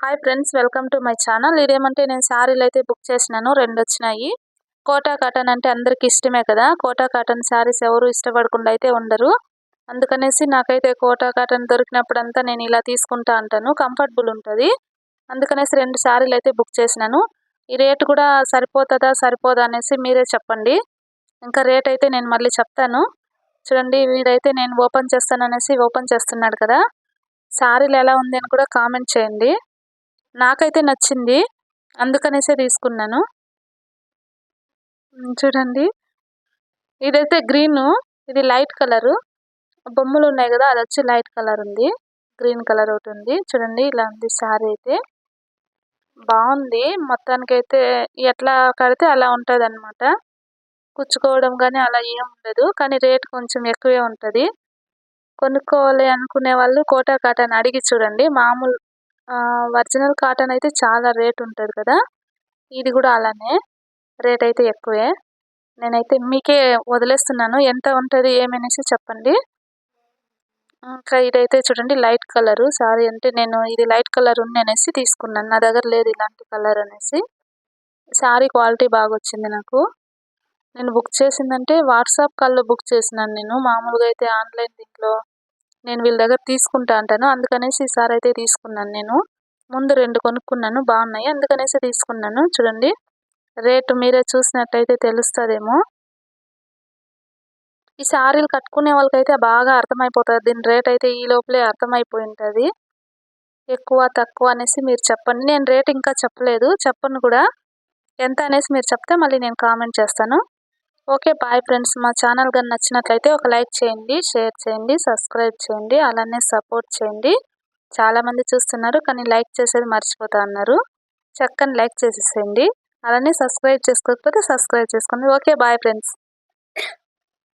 Hi friends, welcome to my channel. ఇదేమంటే నేను శారీలు అయితే బుక్ చేసినాను, 2 వచ్చినాయి. కోటా కాటన్ అంటే అందరికి ఇష్టమే కదా. కోటా కాటన్ శారీస్ ఎవరు ఇష్టపడకుండా అయితే ఉండరు. అందుకనేసి నాకైతే కోటా కాటన్ దొరికినప్పుడంతా నేను ఇలా తీసుకుంటా అంటాను, కంఫర్టబుల్ ఉంటుంది. అందుకనేసి 2 శారీలు అయితే బుక్ చేసినాను. ఈ రేటు కూడా సరిపోతుందా సరిపోదా అనేసి మీరే చెప్పండి. ఇంకా రేట్ అయితే నేను మళ్ళీ చెప్తాను. చూడండి, వీడైతే నేను ఓపెన్ చేస్తాననేసి ఓపెన్ చేస్తున్నాడు కదా. శారీలు ఎలా ఉంది అని కూడా కామెంట్ చేయండి. నాకైతే నచ్చింది, అందుకనేసే తీసుకున్నాను. చూడండి, ఇదైతే గ్రీను, ఇది లైట్ కలరు. బొమ్మలు ఉన్నాయి కదా, అది వచ్చి లైట్ కలర్ ఉంది. గ్రీన్ కలర్ ఒకటి ఉంది. చూడండి, ఇలా ఉంది శారీ అయితే. బాగుంది. మొత్తానికైతే ఎట్లా కడితే అలా ఉంటుంది అనమాట. కుచ్చుకోవడం కానీ అలా ఏం ఉండదు, కానీ రేట్ కొంచెం ఎక్కువే ఉంటుంది. కొనుక్కోవాలి అనుకునే వాళ్ళు కోటా కాటన్ అడిగి చూడండి. మామూలు ఒరిజినల్ కాటన్ అయితే చాలా రేట్ ఉంటుంది కదా, ఇది కూడా అలానే రేట్ అయితే ఎక్కువే. నేనైతే మీకే వదిలేస్తున్నాను, ఎంత ఉంటుంది ఏమనేసి చెప్పండి. ఇంకా ఇదైతే చూడండి, లైట్ కలరు సారీ. అంటే నేను ఇది లైట్ కలర్ ఉంది అనేసి తీసుకున్నాను, నా దగ్గర లేదు ఇలాంటి కలర్ అనేసి. శారీ క్వాలిటీ బాగా వచ్చింది నాకు. నేను బుక్ చేసిందంటే వాట్సాప్ కాల్లో బుక్ చేసినాను. నేను మామూలుగా అయితే ఆన్లైన్ దీంట్లో నేను వీళ్ళ దగ్గర తీసుకుంటా అంటాను, అందుకనేసి ఈసారి అయితే తీసుకున్నాను. నేను ముందు 2 కొనుక్కున్నాను, బాగున్నాయి, అందుకనేసి తీసుకున్నాను. చూడండి, రేటు మీరే చూసినట్టయితే తెలుస్తుందేమో. ఈ శారీలు కట్టుకునే వాళ్ళకైతే బాగా అర్థమైపోతుంది, దీని రేట్ అయితే ఈ లోపలే అర్థమైపోయి ఉంటుంది. ఎక్కువ తక్కువ అనేసి మీరు చెప్పండి. నేను రేట్ ఇంకా చెప్పలేదు, చెప్పను కూడా. ఎంత అనేసి మీరు చెప్తే మళ్ళీ నేను కామెంట్ చేస్తాను. Okay, bye friends. మా ఛానల్ కానీ నచ్చినట్లయితే ఒక లైక్ చేయండి, షేర్ చేయండి, సబ్స్క్రైబ్ చేయండి, అలానే సపోర్ట్ చేయండి. చాలామంది చూస్తున్నారు కానీ లైక్ చేసేది మర్చిపోతా అన్నారు. చక్కని లైక్ చేసేసేయండి. అలానే సబ్స్క్రైబ్ చేసుకోకపోతే సబ్స్క్రైబ్ చేసుకోండి. Okay, bye friends.